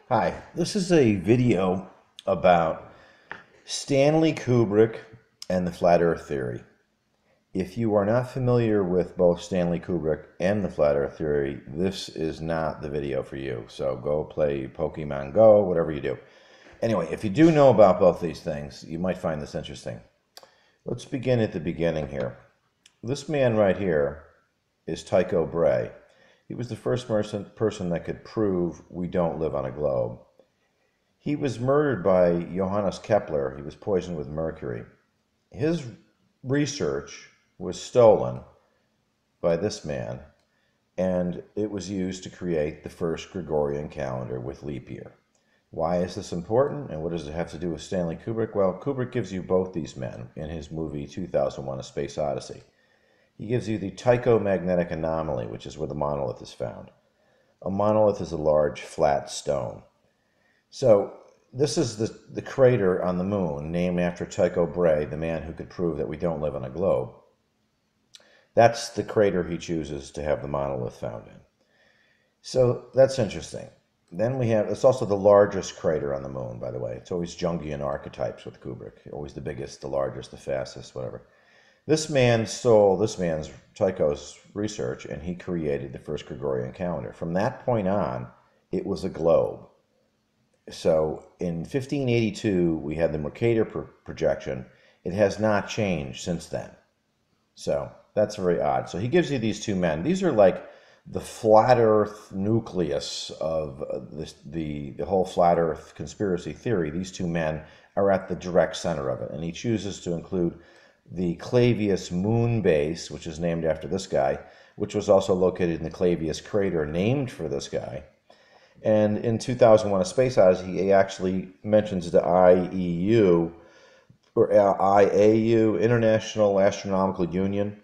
Hi, this is a video about Stanley Kubrick and the Flat Earth Theory. If you are not familiar with both Stanley Kubrick and the Flat Earth Theory, this is not the video for you. So go play Pokemon Go, whatever you do. Anyway, if you do know about both these things, you might find this interesting. Let's begin at the beginning here. This man right here is Tycho Brahe. He was the first person that could prove we don't live on a globe. He was murdered by Johannes Kepler. He was poisoned with mercury. His research was stolen by this man, and it was used to create the first Gregorian calendar with leap year. Why is this important, and what does it have to do with Stanley Kubrick? Well, Kubrick gives you both these men in his movie 2001: A Space Odyssey. He gives you the Tycho magnetic anomaly, which is where the monolith is found. A monolith is a large flat stone. So this is the crater on the moon, named after Tycho Brahe, the man who could prove that we don't live on a globe. That's the crater he chooses to have the monolith found in. So that's interesting. Then we have, it's also the largest crater on the moon, by the way. It's always Jungian archetypes with Kubrick. Always the biggest, the largest, the fastest, whatever. This man stole this man's, Tycho's, research, and he created the first Gregorian calendar. From that point on, it was a globe. So in 1582, we had the Mercator projection. It has not changed since then. So that's very odd. So he gives you these two men. These are like the flat Earth nucleus of the whole flat Earth conspiracy theory. These two men are at the direct center of it. And he chooses to include the Clavius moon base, which is named after this guy, which was also located in the Clavius crater named for this guy. And in 2001: A Space Odyssey, he actually mentions the IEU, or IAU, International Astronomical Union.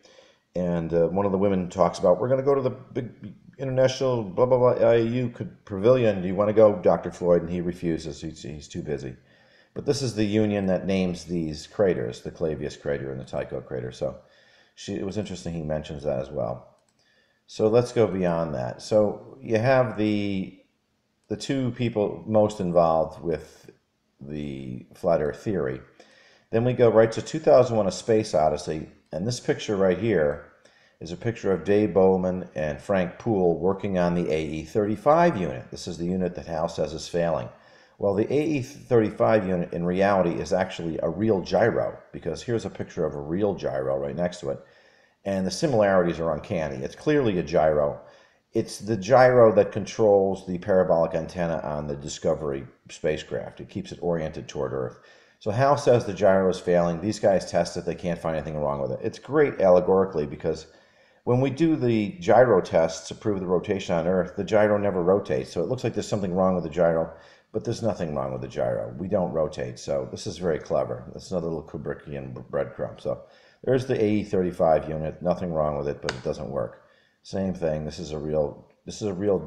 And one of the women talks about, we're going to go to the big international blah, blah, blah, IAU pavilion. Do you want to go, Dr. Floyd? And he refuses. He's too busy. But this is the union that names these craters, the Clavius crater and the Tycho crater. So it was interesting he mentions that as well. So let's go beyond that. So you have the two people most involved with the flat Earth theory. Then we go right to 2001: A Space Odyssey, and this picture right here is a picture of Dave Bowman and Frank Poole working on the AE-35 unit. This is the unit that Hal says is failing. Well, the AE-35 unit in reality is actually a real gyro, because here's a picture of a real gyro right next to it, and the similarities are uncanny. It's clearly a gyro. It's the gyro that controls the parabolic antenna on the Discovery spacecraft. It keeps it oriented toward Earth. So Hal says the gyro is failing. These guys test it. They can't find anything wrong with it. It's great allegorically, because when we do the gyro tests to prove the rotation on Earth, the gyro never rotates. So it looks like there's something wrong with the gyro, but there's nothing wrong with the gyro. We don't rotate. So this is very clever. That's another little Kubrickian breadcrumb. So there's the AE-35 unit. Nothing wrong with it, but it doesn't work. Same thing. This is a real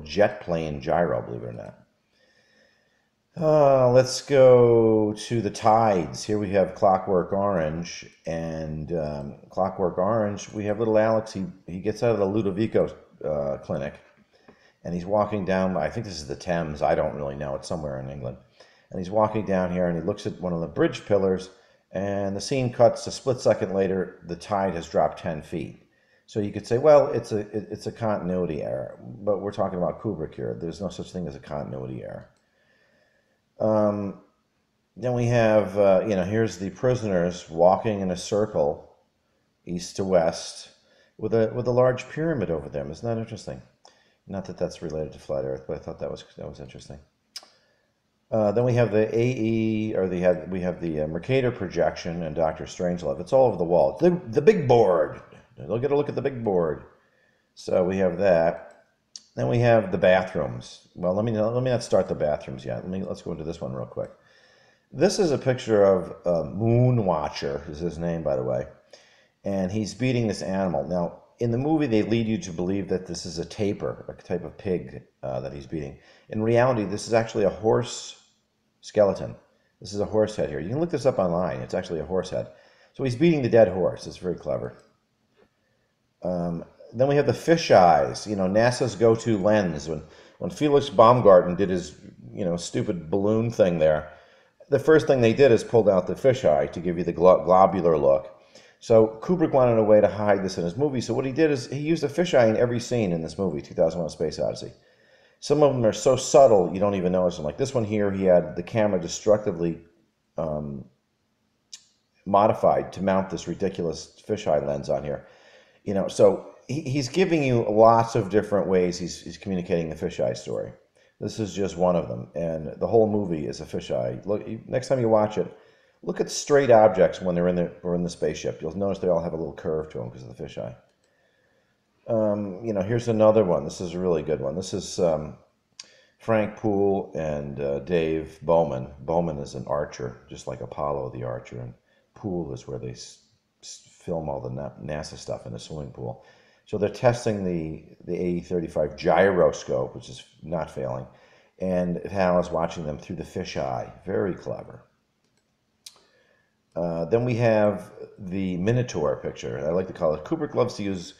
jet plane gyro, believe it or not. Let's go to the tides. Here we have Clockwork Orange, and Clockwork Orange, we have little Alex. He gets out of the Ludovico clinic, and he's walking down, I think this is the Thames, I don't really know, it's somewhere in England. And he's walking down here, and he looks at one of the bridge pillars, and the scene cuts a split second later, the tide has dropped 10 feet. So you could say, well, it's a continuity error, but we're talking about Kubrick here. There's no such thing as a continuity error. Then we have, here's the prisoners walking in a circle, east to west, with a large pyramid over them. Isn't that interesting? Not that that's related to flat Earth, but I thought that was interesting. Then we have the AE, or we have the Mercator projection and Dr. Strangelove. It's all over the wall. The big board. Get a look at the big board. So we have that. Then we have the bathrooms. Well, let me not start the bathrooms yet. Let's go into this one real quick. This is a picture of Moon Watcher, is his name, by the way, and he's beating this animal. Now, in the movie, they lead you to believe that this is a tapir, a type of pig that he's beating. In reality, this is actually a horse skeleton. This is a horse head here. You can look this up online. It's actually a horse head. So he's beating the dead horse. It's very clever. Then we have the fish eyes, NASA's go-to lens. When Felix Baumgarten did his stupid balloon thing there. The first thing they did is pulled out the fisheye to give you the globular look. So Kubrick wanted a way to hide this in his movie. So what he did is he used a fisheye in every scene in this movie, 2001: A Space Odyssey. Some of them are so subtle you don't even notice them. Like this one here, he had the camera destructively modified to mount this ridiculous fisheye lens on here. So he's giving you lots of different ways he's communicating the fisheye story. This is just one of them, and the whole movie is a fisheye. Look, next time you watch it, look at straight objects when they're in the spaceship. You'll notice they all have a little curve to them because of the fisheye. Here's another one. This is a really good one. This is Frank Poole and Dave Bowman. Bowman is an archer, just like Apollo the archer, and Poole is where they film all the NASA stuff in the swimming pool. So they're testing the AE-35 gyroscope, which is not failing, and Hal is watching them through the fisheye. Very clever. Then we have the Minotaur picture. I like to call it. Kubrick loves to use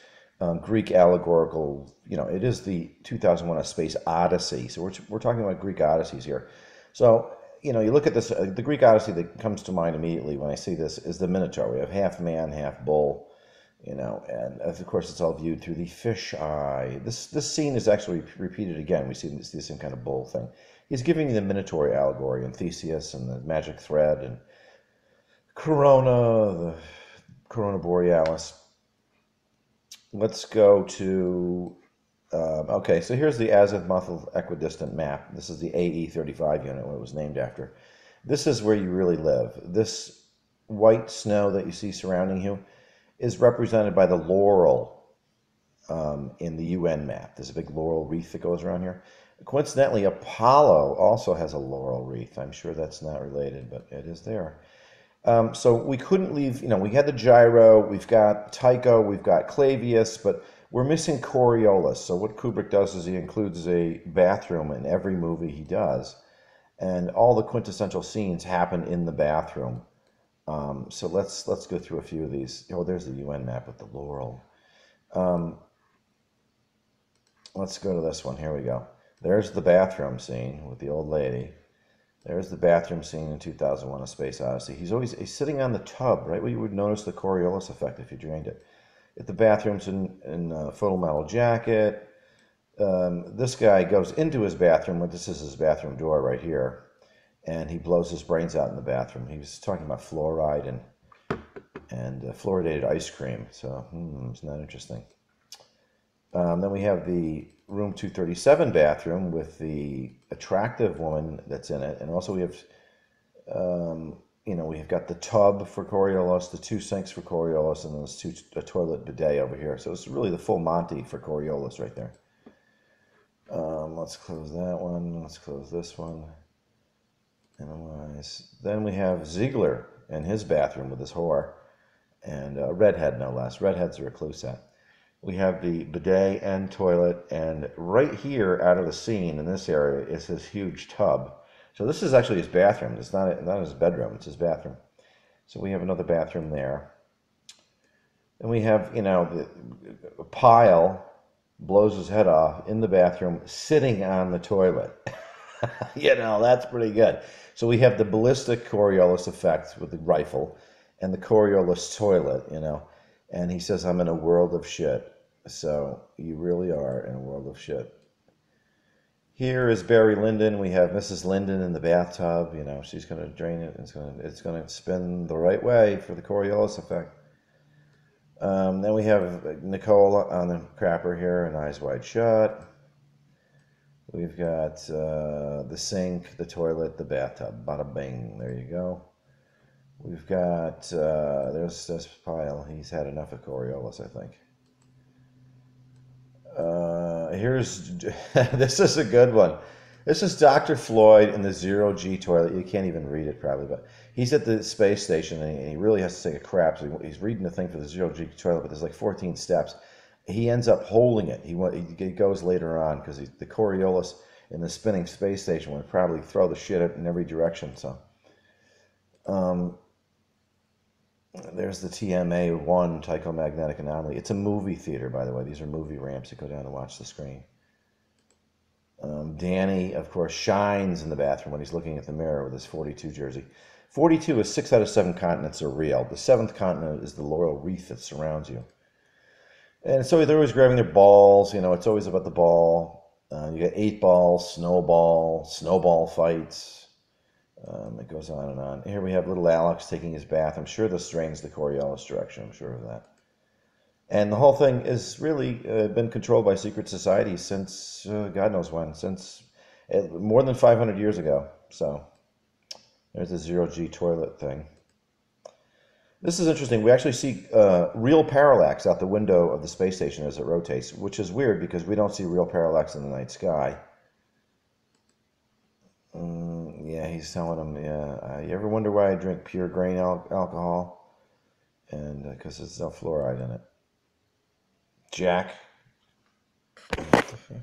Greek allegorical. It is the 2001: A Space Odyssey. So we're talking about Greek odysseys here. So you look at this. The Greek Odyssey that comes to mind immediately when I see this is the Minotaur. We have half man, half bull. And of course it's all viewed through the fish eye. This scene is actually repeated again. We see the same kind of bull thing. He's giving you the Minotaur allegory and Theseus and the magic thread and the Corona Borealis. Let's go to, okay, so here's the azimuthal equidistant map. This is the AE-35 unit, what it was named after. This is where you really live. This white snow that you see surrounding you is represented by the laurel in the UN map. There's a big laurel wreath that goes around here. Coincidentally, Apollo also has a laurel wreath. I'm sure that's not related, but it is there. So we couldn't leave, we had the gyro, we've got Tycho, we've got Clavius, but we're missing Coriolis. So what Kubrick does is he includes a bathroom in every movie he does, and all the quintessential scenes happen in the bathroom. So let's go through a few of these. Oh, there's the UN map with the laurel. Let's go to this one. Here we go. There's the bathroom scene with the old lady. There's the bathroom scene in 2001: A Space Odyssey. He's sitting on the tub, right where you would notice the Coriolis effect if you drained it. If the bathroom's in a photo metal jacket, this guy goes into his bathroom. This is his bathroom door right here. And he blows his brains out in the bathroom. He was talking about fluoride and fluoridated ice cream. So, isn't that interesting? Then we have the room 237 bathroom with the attractive woman that's in it. And also we have, we've got the tub for Coriolis, the two sinks for Coriolis, and then a toilet bidet over here. So it's really the full Monty for Coriolis right there. Let's close that one. Let's close this one. Analyze. Then we have Ziegler in his bathroom with his whore, and Redhead, no less. Redhead's a reclusette. We have the bidet and toilet, and right here out of the scene in this area is his huge tub. So this is actually his bathroom. It's not his bedroom. It's his bathroom. So we have another bathroom there. And we have, the Pyle blows his head off in the bathroom, sitting on the toilet. That's pretty good. So we have the ballistic Coriolis effect with the rifle and the Coriolis toilet, and he says, I'm in a world of shit. So you really are in a world of shit. Here is Barry Lyndon. We have Mrs. Lyndon in the bathtub. She's going to drain it. It's going to spin the right way for the Coriolis effect. Then we have Nicole on the crapper here and Eyes Wide Shut. We've got the sink, the toilet, the bathtub. Bada bing. There you go. We've got, there's this Pyle. He's had enough of Coriolis, I think. This is a good one. This is Dr. Floyd in the zero-G toilet. You can't even read it probably, but he's at the space station and he really has to take a crap. So he's reading the thing for the zero-G toilet, but there's like 14 steps. He ends up holding it. He goes later on because the Coriolis in the spinning space station would probably throw the shit in every direction. So, there's the TMA-1 Tychomagnetic Anomaly. It's a movie theater, by the way. These are movie ramps that go down to watch the screen. Danny, of course, shines in the bathroom when he's looking at the mirror with his 42 jersey. 42 is 6 out of 7 continents are real. The 7th continent is the laurel wreath that surrounds you. And so they're always grabbing their balls. It's always about the ball. You got 8 balls, snowball fights. It goes on and on. Here we have little Alex taking his bath. I'm sure this drains the Coriolis direction. I'm sure of that. And the whole thing has really been controlled by secret societies since God knows when, since more than 500 years ago. So there's the zero-G toilet thing. This is interesting. We actually see real parallax out the window of the space station as it rotates, which is weird because we don't see real parallax in the night sky. Yeah, he's telling him, yeah, you ever wonder why I drink pure grain alcohol? And because there's no fluoride in it. Jack. What the fuck?